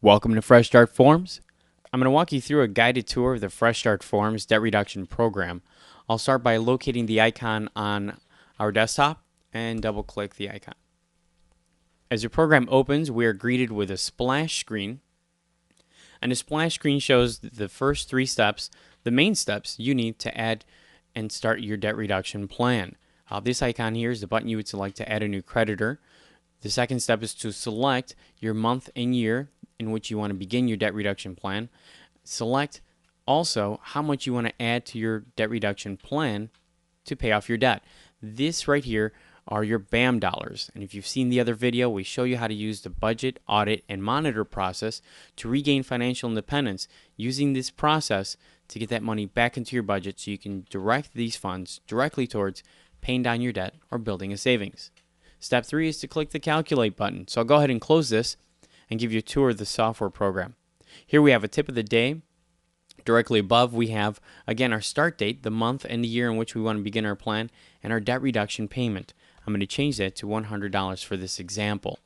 Welcome to Fresh Start Forms. I'm going to walk you through a guided tour of the Fresh Start Forms debt reduction program. I'll start by locating the icon on our desktop and double click the icon. As your program opens, we are greeted with a splash screen, and the splash screen shows the first three steps, the main steps you need to add and start your debt reduction plan. This icon here is the button you would select to add a new creditor. The second step is to select your month and year in which you want to begin your debt reduction plan. Select also how much you want to add to your debt reduction plan to pay off your debt. This right here are your BAM dollars. And if you've seen the other video, we show you how to use the budget, audit, and monitor process to regain financial independence using this process to get that money back into your budget so you can direct these funds directly towards paying down your debt or building a savings. Step 3 is to click the calculate button. So I'll go ahead and close this and give you a tour of the software program. Here we have a tip of the day. Directly above we have, again, our start date, the month and the year in which we want to begin our plan, and our debt reduction payment. I'm going to change that to $100 for this example.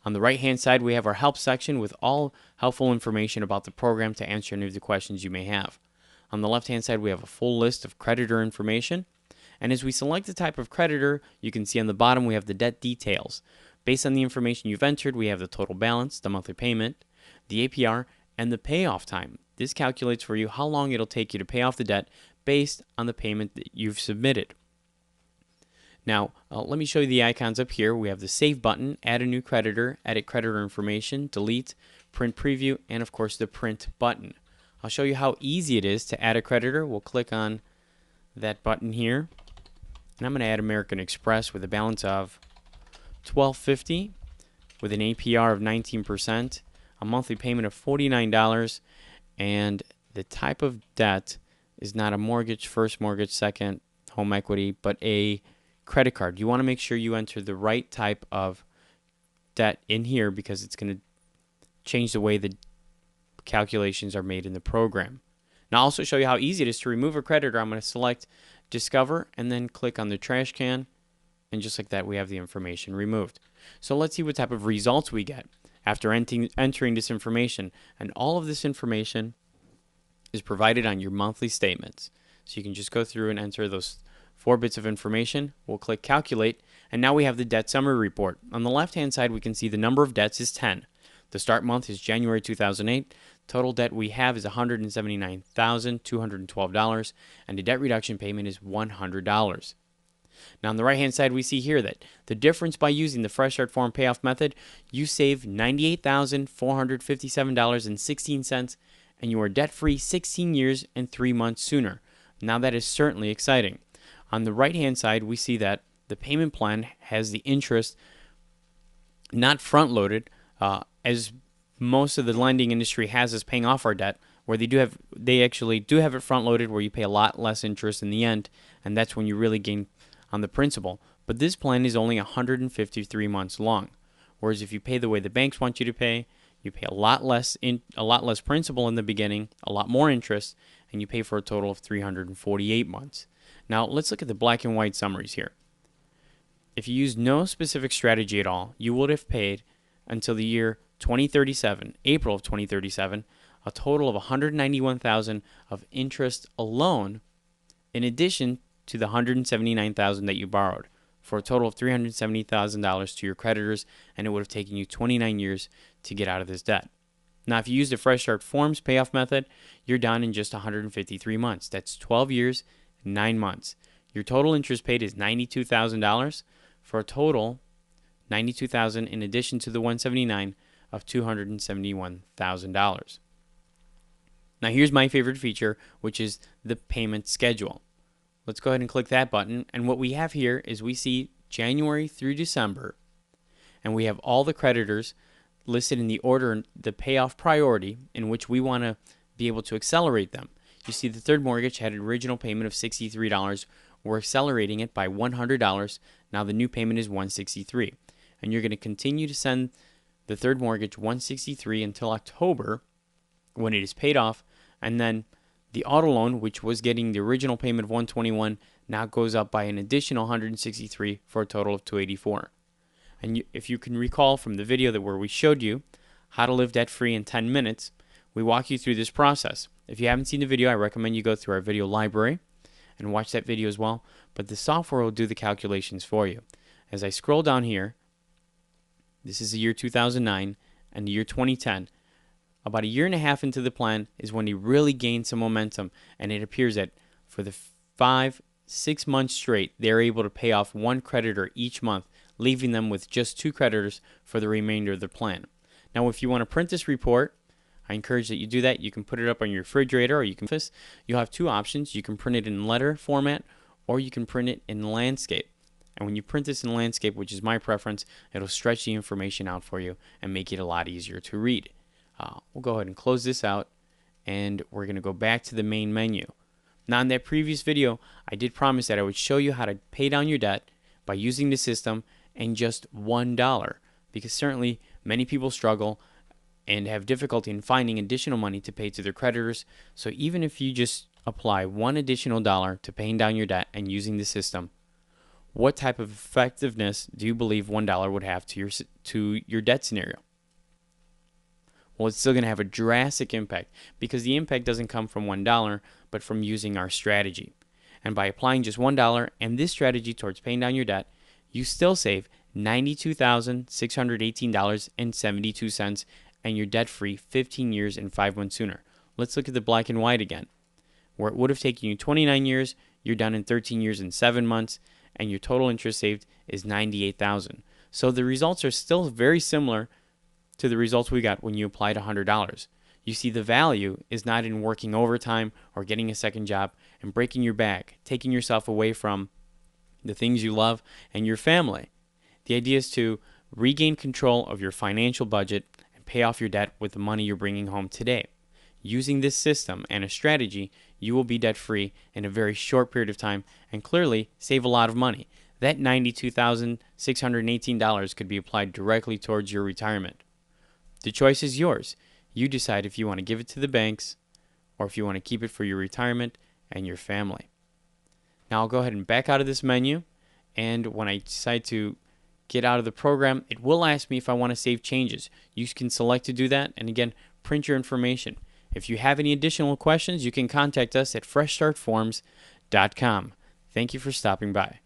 On the right hand side we have our help section with all helpful information about the program to answer any of the questions you may have. On the left hand side we have a full list of creditor information. And as we select the type of creditor, you can see on the bottom we have the debt details. Based on the information you've entered, we have the total balance, the monthly payment, the APR, and the payoff time. This calculates for you how long it'll take you to pay off the debt based on the payment that you've submitted. Now, let me show you the icons up here. We have the Save button, Add a new creditor, Edit creditor information, Delete, Print preview, and of course the Print button. I'll show you how easy it is to add a creditor. We'll click on that button here. And I'm going to add American Express with a balance of $12.50 with an APR of 19%, a monthly payment of $49, and the type of debt is not a mortgage, first mortgage, second home equity, but a credit card. You want to make sure you enter the right type of debt in here because it's going to change the way the calculations are made in the program. Now I'll also show you how easy it is to remove a creditor. I'm going to select Discover and then click on the trash can, and just like that we have the information removed. So let's see what type of results we get after entering this information. And all of this information is provided on your monthly statements. So you can just go through and enter those 4 bits of information. We'll click calculate, and now we have the debt summary report. On the left hand side we can see the number of debts is 10. The start month is January 2008. Total debt we have is $179,212, and the debt reduction payment is $100. Now on the right hand side we see here that the difference by using the Fresh Start Form payoff method, you save $98,457.16, and you are debt free 16 years and 3 months sooner. Now that is certainly exciting. On the right hand side we see that the payment plan has the interest not front loaded as most of the lending industry has us paying off our debt, where they actually do have it front loaded where you pay a lot less interest in the end, and that's when you really gain on the principal. But this plan is only 153 months long, whereas if you pay the way the banks want you pay a lot less principal in the beginning, a lot more interest, and you pay for a total of 348 months. Now let's look at the black and white summaries here. If you use no specific strategy at all, you would have paid until the year 2037, April of 2037, a total of $191,000 of interest alone, in addition to the $179,000 that you borrowed, for a total of $370,000 to your creditors, and it would have taken you 29 years to get out of this debt. Now, if you use the Fresh Start Forms payoff method, you're done in just 153 months. That's 12 years, 9 months. Your total interest paid is $92,000 for a total $92,000 in addition to the $179,000 of $271,000. Now here's my favorite feature, which is the payment schedule. Let's go ahead and click that button, and what we have here is we see January through December, and we have all the creditors listed in the order, the payoff priority in which we want to be able to accelerate them. You see the third mortgage had an original payment of $63. We're accelerating it by $100. Now the new payment is $163, and you're going to continue to send the third mortgage $163 until October when it is paid off, and then the auto loan, which was getting the original payment of $121, now goes up by an additional $163 for a total of $284. And if you can recall from the video where we showed you How to Live Debt Free in 10 Minutes, we walk you through this process. If you haven't seen the video, I recommend you go through our video library and watch that video as well. But the software will do the calculations for you. As I scroll down here, this is the year 2009 and the year 2010. About a year and a half into the plan is when he really gained some momentum, and it appears that for the 5-6 months straight, they're able to pay off one creditor each month, leaving them with just 2 creditors for the remainder of the plan. Now, if you want to print this report, I encourage that you do that. You can put it up on your refrigerator, or you can. You'll have 2 options. You can print it in letter format, or you can print it in landscape. And when you print this in landscape, which is my preference, it'll stretch the information out for you and make it a lot easier to read. We'll go ahead and close this out, and we're going to go back to the main menu. Now, in that previous video, I did promise that I would show you how to pay down your debt by using the system and just $1, because certainly many people struggle and have difficulty in finding additional money to pay to their creditors. So even if you just apply $1 additional to paying down your debt and using the system, what type of effectiveness do you believe $1 would have to your debt scenario? Well, it's still going to have a drastic impact, because the impact doesn't come from $1, but from using our strategy. And by applying just $1 and this strategy towards paying down your debt, you still save $92,618.72, and you're debt-free 15 years and 5 months sooner. Let's look at the black and white again. Where it would have taken you 29 years, you're done in 13 years and 7 months, and your total interest saved is $98,000. So the results are still very similar to the results we got when you applied $100. You see, the value is not in working overtime or getting a second job and breaking your back, taking yourself away from the things you love and your family. The idea is to regain control of your financial budget and pay off your debt with the money you're bringing home today. Using this system and a strategy, you will be debt-free in a very short period of time and clearly save a lot of money. That $92,618 could be applied directly towards your retirement. The choice is yours. You decide if you want to give it to the banks or if you want to keep it for your retirement and your family. Now I'll go ahead and back out of this menu, and when I decide to get out of the program, it will ask me if I want to save changes. You can select to do that, and again, print your information. If you have any additional questions, you can contact us at freshstartforms.com. Thank you for stopping by.